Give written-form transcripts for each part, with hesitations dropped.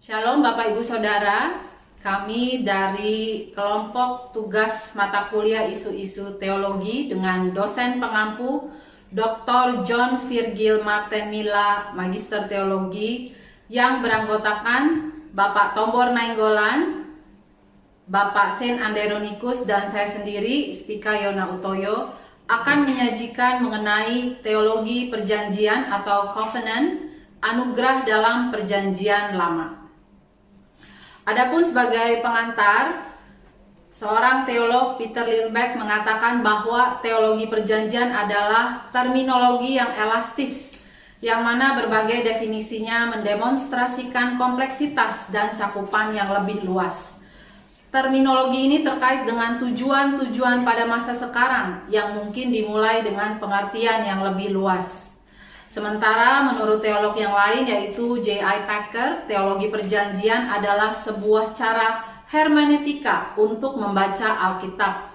Shalom Bapak Ibu Saudara, kami dari kelompok tugas mata kuliah isu-isu teologi dengan dosen pengampu Dr. John Virgil Martin Milla, Magister Teologi, yang beranggotakan Bapak Tombor Nainggolan, Bapak Sen Anderonikus, dan saya sendiri, Spika Yona Utoyo, akan menyajikan mengenai teologi perjanjian atau covenant, anugerah dalam perjanjian lama. Adapun sebagai pengantar, seorang teolog Peter Lilbeck mengatakan bahwa teologi perjanjian adalah terminologi yang elastis, yang mana berbagai definisinya mendemonstrasikan kompleksitas dan cakupan yang lebih luas. Terminologi ini terkait dengan tujuan-tujuan pada masa sekarang yang mungkin dimulai dengan pengertian yang lebih luas. Sementara menurut teolog yang lain yaitu J.I. Packer, teologi perjanjian adalah sebuah cara hermeneutika untuk membaca Alkitab.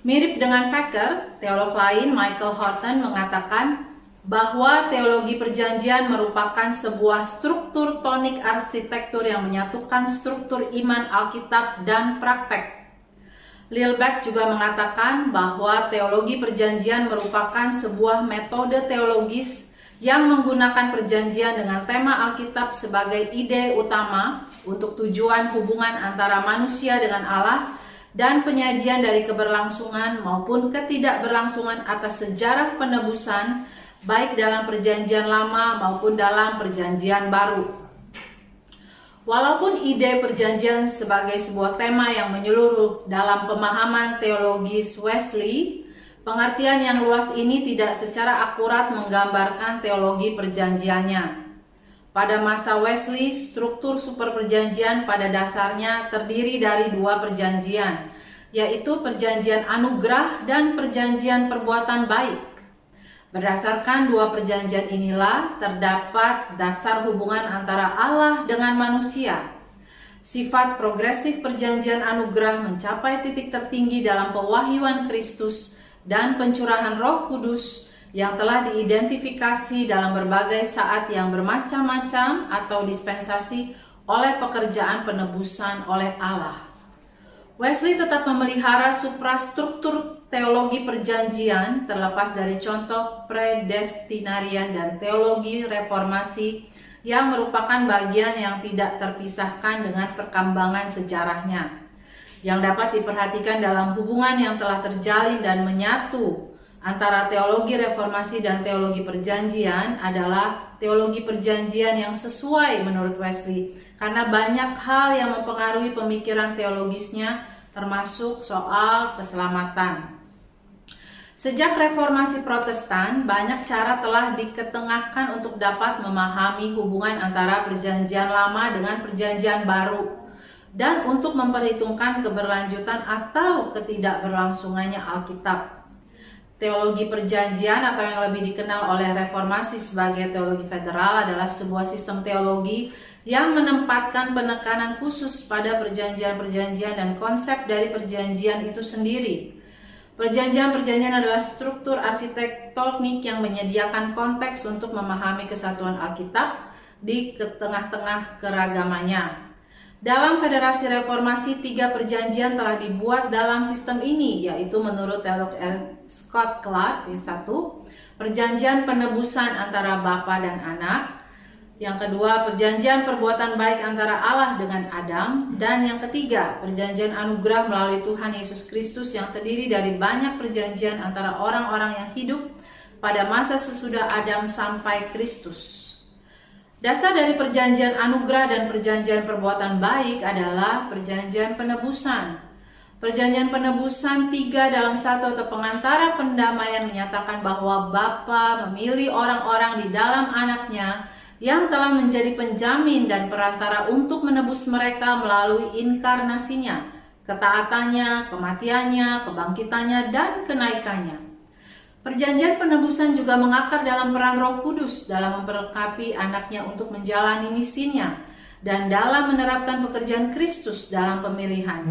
Mirip dengan Packer, teolog lain Michael Horton mengatakan bahwa teologi perjanjian merupakan sebuah struktur tonik arsitektur yang menyatukan struktur iman Alkitab dan praktek. Lilbeck juga mengatakan bahwa teologi perjanjian merupakan sebuah metode teologis yang menggunakan perjanjian dengan tema Alkitab sebagai ide utama untuk tujuan hubungan antara manusia dengan Allah dan penyajian dari keberlangsungan maupun ketidakberlangsungan atas sejarah penebusan baik dalam perjanjian lama maupun dalam perjanjian baru. Walaupun ide perjanjian sebagai sebuah tema yang menyeluruh dalam pemahaman teologis Wesley, pengertian yang luas ini tidak secara akurat menggambarkan teologi perjanjiannya. Pada masa Wesley, struktur super perjanjian pada dasarnya terdiri dari dua perjanjian, yaitu perjanjian anugerah dan perjanjian perbuatan baik. Berdasarkan dua perjanjian inilah terdapat dasar hubungan antara Allah dengan manusia. Sifat progresif perjanjian anugerah mencapai titik tertinggi dalam pewahyuan Kristus dan pencurahan Roh Kudus yang telah diidentifikasi dalam berbagai saat yang bermacam-macam atau dispensasi oleh pekerjaan penebusan oleh Allah. Wesley tetap memelihara suprastruktur teologi perjanjian terlepas dari contoh predestinarian dan teologi reformasi yang merupakan bagian yang tidak terpisahkan dengan perkembangan sejarahnya, yang dapat diperhatikan dalam hubungan yang telah terjalin dan menyatu antara teologi reformasi dan teologi perjanjian adalah teologi perjanjian yang sesuai menurut Wesley, karena banyak hal yang mempengaruhi pemikiran teologisnya, termasuk soal keselamatan. Sejak reformasi Protestan, banyak cara telah diketengahkan untuk dapat memahami hubungan antara perjanjian lama dengan perjanjian baru, dan untuk memperhitungkan keberlanjutan atau ketidakberlangsungannya Alkitab. Teologi perjanjian atau yang lebih dikenal oleh reformasi sebagai teologi federal adalah sebuah sistem teologi yang menempatkan penekanan khusus pada perjanjian-perjanjian dan konsep dari perjanjian itu sendiri. Perjanjian-perjanjian adalah struktur arsitektonik yang menyediakan konteks untuk memahami kesatuan Alkitab di tengah-tengah keragamannya. Dalam Federasi Reformasi, 3 perjanjian telah dibuat dalam sistem ini, yaitu menurut teolog Scott Clark, yang satu, perjanjian penebusan antara Bapa dan Anak, yang kedua, perjanjian perbuatan baik antara Allah dengan Adam, dan yang ketiga, perjanjian anugerah melalui Tuhan Yesus Kristus yang terdiri dari banyak perjanjian antara orang-orang yang hidup pada masa sesudah Adam sampai Kristus. Dasar dari perjanjian anugerah dan perjanjian perbuatan baik adalah perjanjian penebusan. Perjanjian penebusan 3 dalam 1 atau pengantara pendamaian menyatakan bahwa Bapa memilih orang-orang di dalam anaknya yang telah menjadi penjamin dan perantara untuk menebus mereka melalui inkarnasinya, ketaatannya, kematiannya, kebangkitannya, dan kenaikannya. Perjanjian penebusan juga mengakar dalam peran Roh Kudus dalam memperlengkapi anaknya untuk menjalani misinya dan dalam menerapkan pekerjaan Kristus dalam pemilihan.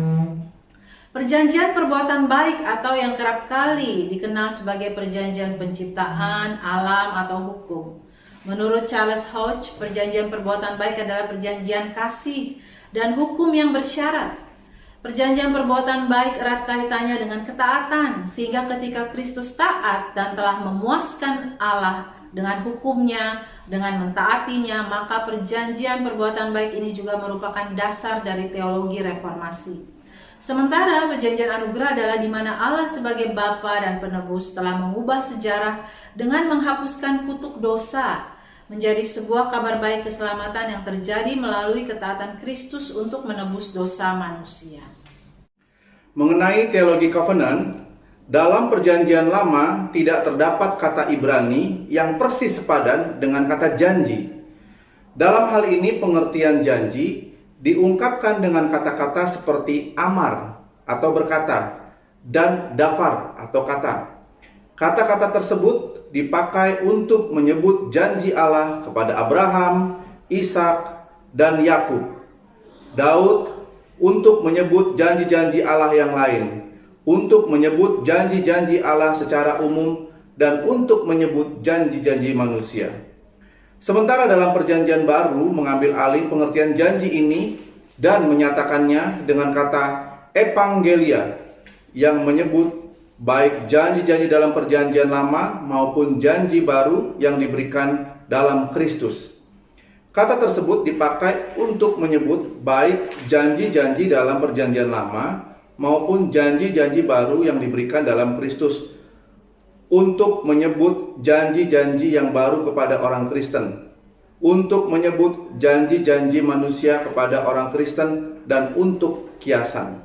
Perjanjian perbuatan baik atau yang kerap kali dikenal sebagai perjanjian penciptaan, alam, atau hukum Menurut Charles Hodge, perjanjian perbuatan baik adalah perjanjian kasih dan hukum yang bersyarat. Perjanjian perbuatan baik erat kaitannya dengan ketaatan, sehingga ketika Kristus taat dan telah memuaskan Allah dengan hukumnya, dengan mentaatinya, maka perjanjian perbuatan baik ini juga merupakan dasar dari teologi reformasi. Sementara perjanjian anugerah adalah di mana Allah sebagai Bapa dan penebus telah mengubah sejarah dengan menghapuskan kutuk dosa menjadi sebuah kabar baik keselamatan yang terjadi melalui ketaatan Kristus untuk menebus dosa manusia. Mengenai teologi covenant, dalam perjanjian lama tidak terdapat kata Ibrani yang persis sepadan dengan kata janji. Dalam hal ini pengertian janji diungkapkan dengan kata-kata seperti amar atau berkata dan dafar atau kata. Kata-kata tersebut dipakai untuk menyebut janji Allah kepada Abraham, Ishak, dan Yakub. Daud untuk menyebut janji-janji Allah yang lain, untuk menyebut janji-janji Allah secara umum, dan untuk menyebut janji-janji manusia. Sementara dalam perjanjian baru mengambil alih pengertian janji ini dan menyatakannya dengan kata evangelia yang menyebut baik janji-janji dalam perjanjian lama maupun janji baru yang diberikan dalam Kristus. Kata tersebut dipakai untuk menyebut baik janji-janji dalam perjanjian lama maupun janji-janji baru yang diberikan dalam Kristus, untuk menyebut janji-janji yang baru kepada orang Kristen, untuk menyebut janji-janji manusia kepada orang Kristen, dan untuk kiasan.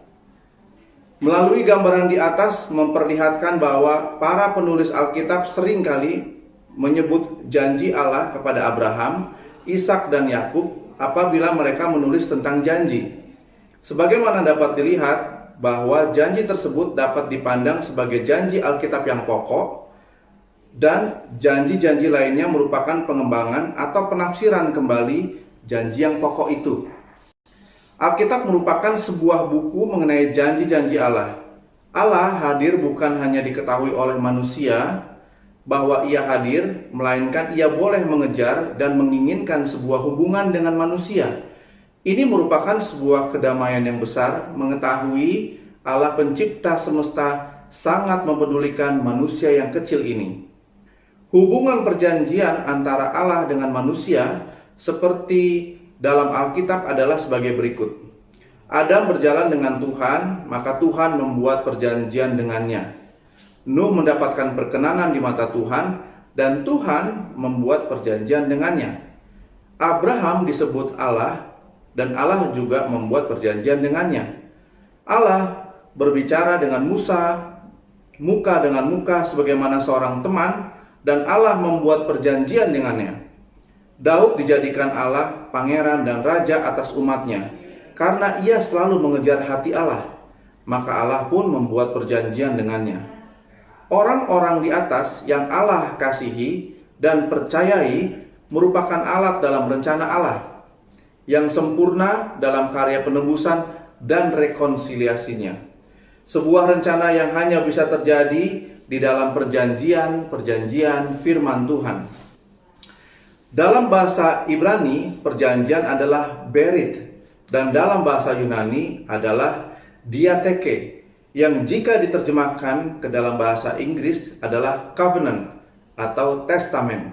Melalui gambaran di atas memperlihatkan bahwa para penulis Alkitab seringkali menyebut janji Allah kepada Abraham, Ishak, dan Yakub apabila mereka menulis tentang janji. Sebagaimana dapat dilihat bahwa janji tersebut dapat dipandang sebagai janji Alkitab yang pokok, dan janji-janji lainnya merupakan pengembangan atau penafsiran kembali janji yang pokok itu. Alkitab merupakan sebuah buku mengenai janji-janji Allah. Allah hadir bukan hanya diketahui oleh manusia bahwa ia hadir, melainkan ia boleh mengejar dan menginginkan sebuah hubungan dengan manusia. Ini merupakan sebuah kedamaian yang besar, mengetahui Allah pencipta semesta sangat mempedulikan manusia yang kecil ini. Hubungan perjanjian antara Allah dengan manusia seperti dalam Alkitab adalah sebagai berikut. Adam berjalan dengan Tuhan, maka Tuhan membuat perjanjian dengannya. Nuh mendapatkan perkenanan di mata Tuhan, dan Tuhan membuat perjanjian dengannya. Abraham disebut Allah, dan Allah juga membuat perjanjian dengannya. Allah berbicara dengan Musa, muka dengan muka sebagaimana seorang teman, dan Allah membuat perjanjian dengannya. Daud dijadikan Allah pangeran dan raja atas umatnya, karena ia selalu mengejar hati Allah. Maka Allah pun membuat perjanjian dengannya. Orang-orang di atas yang Allah kasihi dan percayai merupakan alat dalam rencana Allah yang sempurna dalam karya penebusan dan rekonsiliasinya. Sebuah rencana yang hanya bisa terjadi di dalam perjanjian firman Tuhan. Dalam bahasa Ibrani, perjanjian adalah berit, dan dalam bahasa Yunani adalah diatheke, yang jika diterjemahkan ke dalam bahasa Inggris adalah covenant atau testament,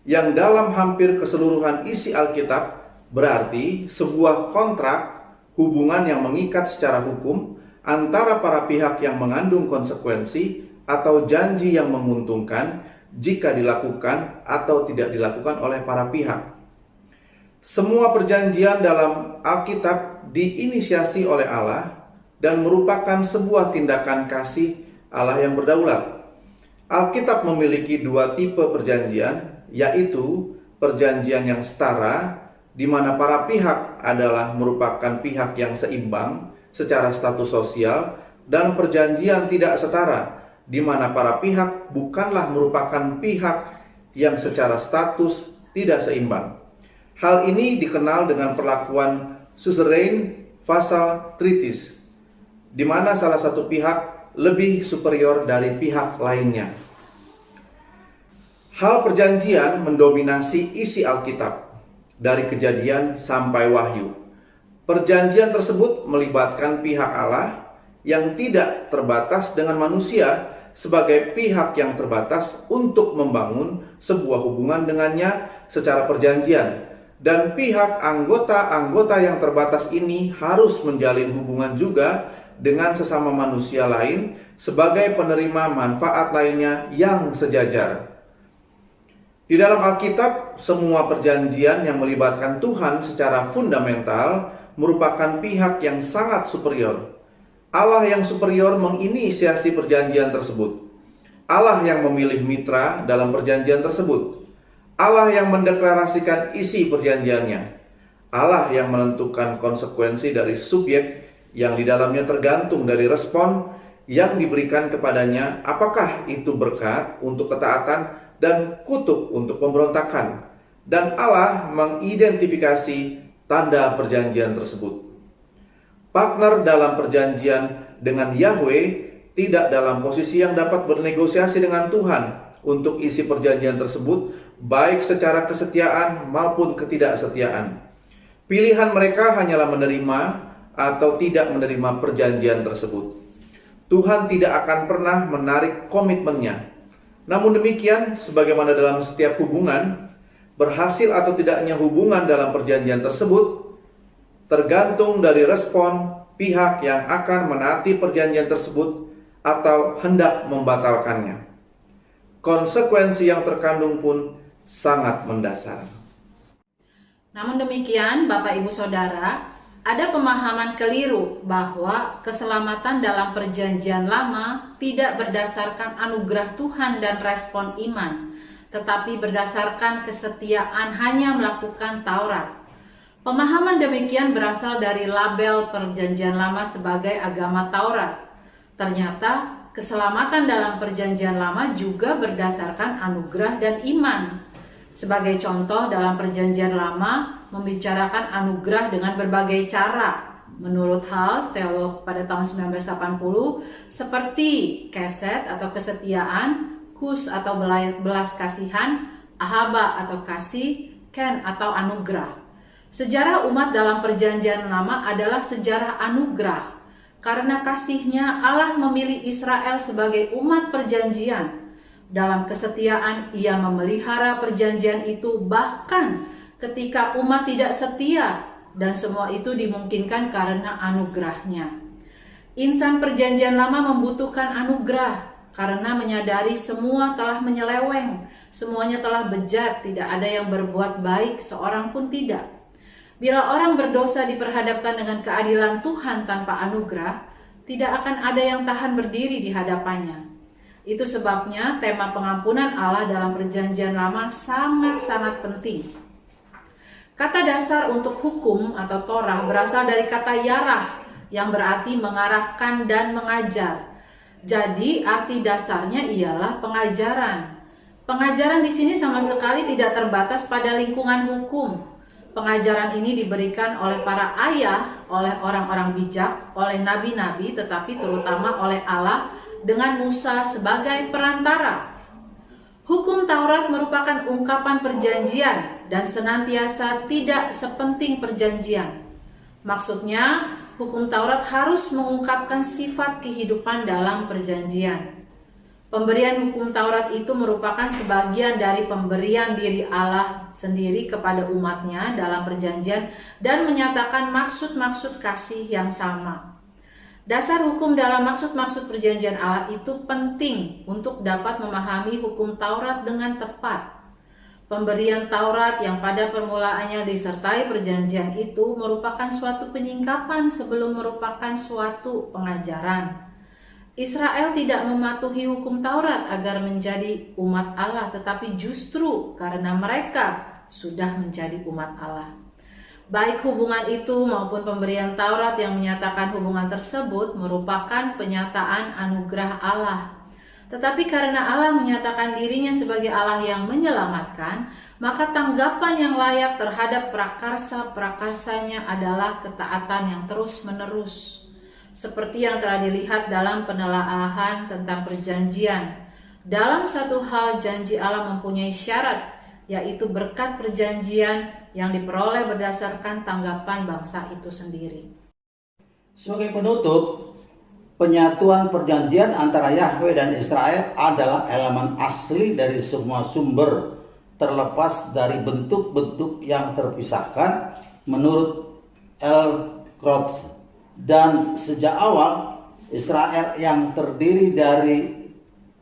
yang dalam hampir keseluruhan isi Alkitab berarti sebuah kontrak, hubungan yang mengikat secara hukum antara para pihak yang mengandung konsekuensi atau janji yang menguntungkan jika dilakukan atau tidak dilakukan oleh para pihak. Semua perjanjian dalam Alkitab diinisiasi oleh Allah dan merupakan sebuah tindakan kasih Allah yang berdaulat. Alkitab memiliki dua tipe perjanjian, yaitu perjanjian yang setara, di mana para pihak adalah merupakan pihak yang seimbang secara status sosial, dan perjanjian tidak setara, di mana para pihak bukanlah merupakan pihak yang secara status tidak seimbang. Hal ini dikenal dengan perlakuan suzerain vassal treaties, di mana salah satu pihak lebih superior dari pihak lainnya. Hal perjanjian mendominasi isi Alkitab, dari Kejadian sampai Wahyu. Perjanjian tersebut melibatkan pihak Allah yang tidak terbatas dengan manusia sebagai pihak yang terbatas untuk membangun sebuah hubungan dengannya secara perjanjian. Dan pihak anggota-anggota yang terbatas ini harus menjalin hubungan juga dengan sesama manusia lain sebagai penerima manfaat lainnya yang sejajar. Di dalam Alkitab, semua perjanjian yang melibatkan Tuhan secara fundamental merupakan pihak yang sangat superior. Allah yang superior menginisiasi perjanjian tersebut. Allah yang memilih mitra dalam perjanjian tersebut. Allah yang mendeklarasikan isi perjanjiannya. Allah yang menentukan konsekuensi dari subjek yang di dalamnya tergantung dari respon yang diberikan kepadanya, apakah itu berkat untuk ketaatan dan kutuk untuk pemberontakan. Dan Allah mengidentifikasi tanda perjanjian tersebut. Partner dalam perjanjian dengan Yahweh tidak dalam posisi yang dapat bernegosiasi dengan Tuhan untuk isi perjanjian tersebut, baik secara kesetiaan maupun ketidaksetiaan. Pilihan mereka hanyalah menerima atau tidak menerima perjanjian tersebut. Tuhan tidak akan pernah menarik komitmennya. Namun demikian, sebagaimana dalam setiap hubungan, berhasil atau tidaknya hubungan dalam perjanjian tersebut tergantung dari respon pihak yang akan menaati perjanjian tersebut atau hendak membatalkannya. Konsekuensi yang terkandung pun sangat mendasar. Namun demikian, Bapak Ibu Saudara, ada pemahaman keliru bahwa keselamatan dalam perjanjian lama tidak berdasarkan anugerah Tuhan dan respon iman, tetapi berdasarkan kesetiaan hanya melakukan Taurat. Pemahaman demikian berasal dari label perjanjian lama sebagai agama Taurat. Ternyata keselamatan dalam perjanjian lama juga berdasarkan anugerah dan iman. Sebagai contoh, dalam perjanjian lama membicarakan anugerah dengan berbagai cara. Menurut Hals, teolog pada tahun 1980, seperti keset atau kesetiaan, kus atau belas kasihan, ahaba atau kasih, ken atau anugerah. Sejarah umat dalam perjanjian lama adalah sejarah anugerah. Karena kasihnya, Allah memilih Israel sebagai umat perjanjian. Dalam kesetiaan, ia memelihara perjanjian itu bahkan ketika umat tidak setia, dan semua itu dimungkinkan karena anugerahnya. Insan perjanjian lama membutuhkan anugerah karena menyadari semua telah menyeleweng, semuanya telah bejat, tidak ada yang berbuat baik, seorang pun tidak. Bila orang berdosa diperhadapkan dengan keadilan Tuhan tanpa anugerah, tidak akan ada yang tahan berdiri di hadapannya. Itu sebabnya tema pengampunan Allah dalam perjanjian lama sangat-sangat penting. Kata dasar untuk hukum atau Torah berasal dari kata yarah yang berarti mengarahkan dan mengajar. Jadi arti dasarnya ialah pengajaran. Pengajaran di sini sama sekali tidak terbatas pada lingkungan hukum. Pengajaran ini diberikan oleh para ayah, oleh orang-orang bijak, oleh nabi-nabi, tetapi terutama oleh Allah dengan Musa sebagai perantara. Hukum Taurat merupakan ungkapan perjanjian dan senantiasa tidak sepenting perjanjian. Maksudnya, hukum Taurat harus mengungkapkan sifat kehidupan dalam perjanjian. Pemberian hukum Taurat itu merupakan sebagian dari pemberian diri Allah sendiri kepada umatnya dalam perjanjian dan menyatakan maksud-maksud kasih yang sama. Dasar hukum dalam maksud-maksud perjanjian Allah itu penting untuk dapat memahami hukum Taurat dengan tepat. Pemberian Taurat yang pada permulaannya disertai perjanjian itu merupakan suatu penyingkapan sebelum merupakan suatu pengajaran. Israel tidak mematuhi hukum Taurat agar menjadi umat Allah, tetapi justru karena mereka sudah menjadi umat Allah. Baik hubungan itu maupun pemberian Taurat yang menyatakan hubungan tersebut merupakan penyataan anugerah Allah. Tetapi karena Allah menyatakan dirinya sebagai Allah yang menyelamatkan, maka tanggapan yang layak terhadap prakarsa-prakarsanya adalah ketaatan yang terus-menerus. Seperti yang telah dilihat dalam penelaahan tentang perjanjian, Dalam satu hal janji Allah mempunyai syarat, yaitu berkat perjanjian yang diperoleh berdasarkan tanggapan bangsa itu sendiri. Sebagai penutup, penyatuan perjanjian antara Yahweh dan Israel adalah elemen asli dari semua sumber, terlepas dari bentuk-bentuk yang terpisahkan menurut Elrod. Dan sejak awal, Israel yang terdiri dari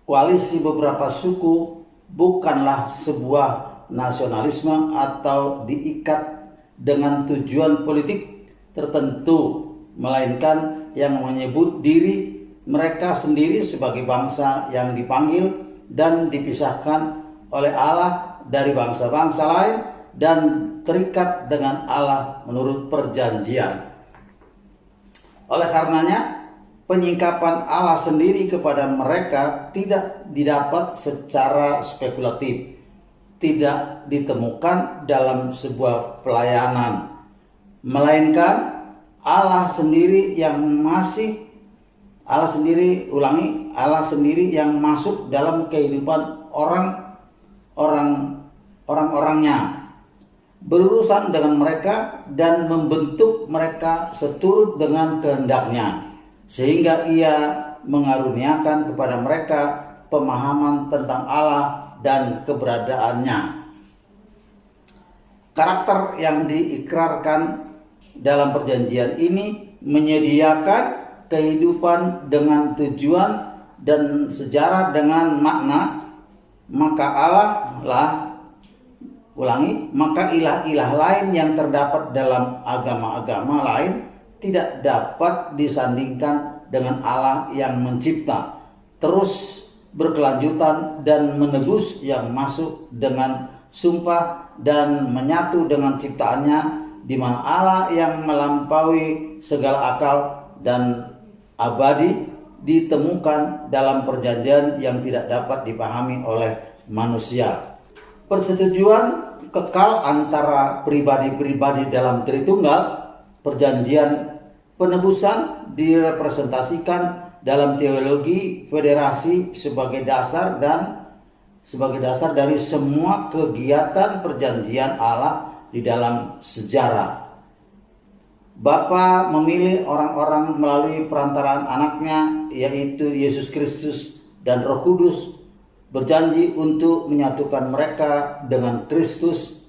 koalisi beberapa suku bukanlah sebuah nasionalisme atau diikat dengan tujuan politik tertentu, melainkan yang menyebut diri mereka sendiri sebagai bangsa yang dipanggil dan dipisahkan oleh Allah dari bangsa-bangsa lain dan terikat dengan Allah menurut perjanjian. Oleh karenanya, penyingkapan Allah sendiri kepada mereka tidak didapat secara spekulatif, tidak ditemukan dalam sebuah pelayanan, melainkan Allah sendiri yang masuk dalam kehidupan orang-orangnya, berurusan dengan mereka dan membentuk mereka seturut dengan kehendaknya, sehingga ia mengaruniakan kepada mereka pemahaman tentang Allah dan keberadaannya. Karakter yang diikrarkan dalam perjanjian ini menyediakan kehidupan dengan tujuan dan sejarah dengan makna, maka ilah-ilah lain yang terdapat dalam agama-agama lain tidak dapat disandingkan dengan Allah yang mencipta, terus berkelanjutan dan menebus, yang masuk dengan sumpah dan menyatu dengan ciptaannya, di mana Allah yang melampaui segala akal dan abadi ditemukan dalam perjanjian yang tidak dapat dipahami oleh manusia. Persetujuan kekal antara pribadi-pribadi dalam Tritunggal, perjanjian penebusan direpresentasikan dalam teologi federasi sebagai dasar dari semua kegiatan perjanjian Allah di dalam sejarah. Bapa memilih orang-orang melalui perantaraan anaknya, yaitu Yesus Kristus, dan Roh Kudus berjanji untuk menyatukan mereka dengan Kristus.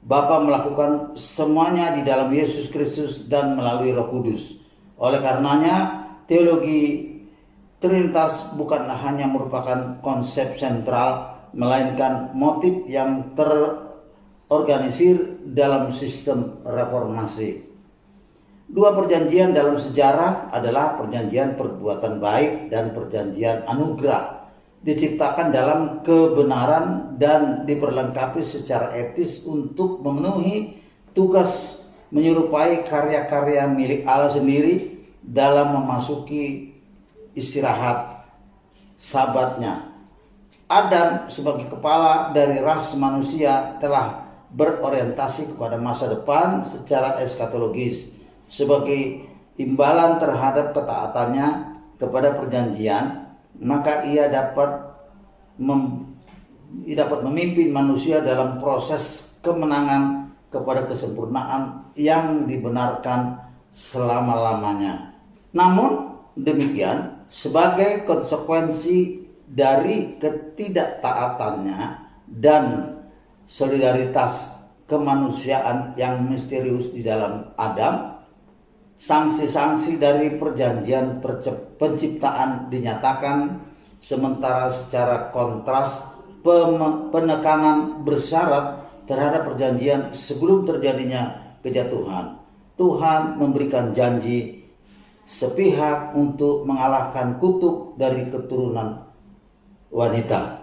Bapa melakukan semuanya di dalam Yesus Kristus dan melalui Roh Kudus. Oleh karenanya, teologi Trinitas bukanlah hanya merupakan konsep sentral, melainkan motif yang terorganisir dalam sistem reformasi. Dua perjanjian dalam sejarah adalah perjanjian perbuatan baik dan perjanjian anugerah, diciptakan dalam kebenaran dan diperlengkapi secara etis untuk memenuhi tugas menyerupai karya-karya milik Allah sendiri dalam memasuki istirahat Sabatnya. Adam sebagai kepala dari ras manusia telah berorientasi kepada masa depan secara eskatologis sebagai imbalan terhadap ketaatannya kepada perjanjian, maka ia dapat memimpin manusia dalam proses kemenangan kepada kesempurnaan yang dibenarkan selama-lamanya. Namun demikian, sebagai konsekuensi dari ketidaktaatannya dan solidaritas kemanusiaan yang misterius di dalam Adam, sanksi-sanksi dari perjanjian penciptaan dinyatakan, sementara secara kontras penekanan bersyarat terhadap perjanjian sebelum terjadinya kejatuhan. Tuhan memberikan janji sepihak untuk mengalahkan kutuk dari keturunan wanita.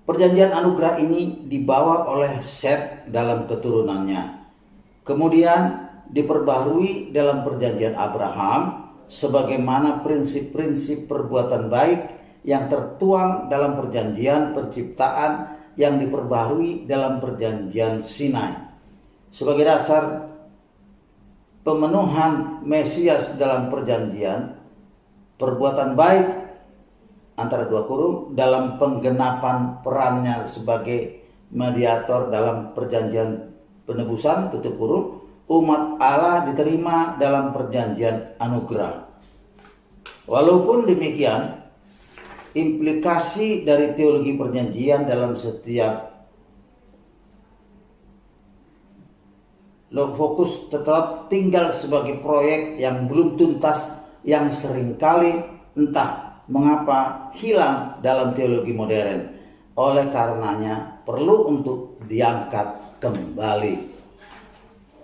Perjanjian anugerah ini dibawa oleh Set dalam keturunannya. Kemudian diperbaharui dalam perjanjian Abraham sebagaimana prinsip-prinsip perbuatan baik yang tertuang dalam perjanjian penciptaan yang diperbaharui dalam perjanjian Sinai. Sebagai dasar pemenuhan Mesias dalam perjanjian, perbuatan baik antara dua kurung dalam penggenapan perannya sebagai mediator dalam perjanjian penebusan tutup kurung, umat Allah diterima dalam perjanjian anugerah. Walaupun demikian, implikasi dari teologi perjanjian dalam setiap fokus tetap tinggal sebagai proyek yang belum tuntas, yang seringkali entah mengapa hilang dalam teologi modern. Oleh karenanya perlu untuk diangkat kembali.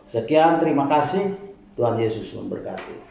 Sekian, terima kasih. Tuhan Yesus memberkati.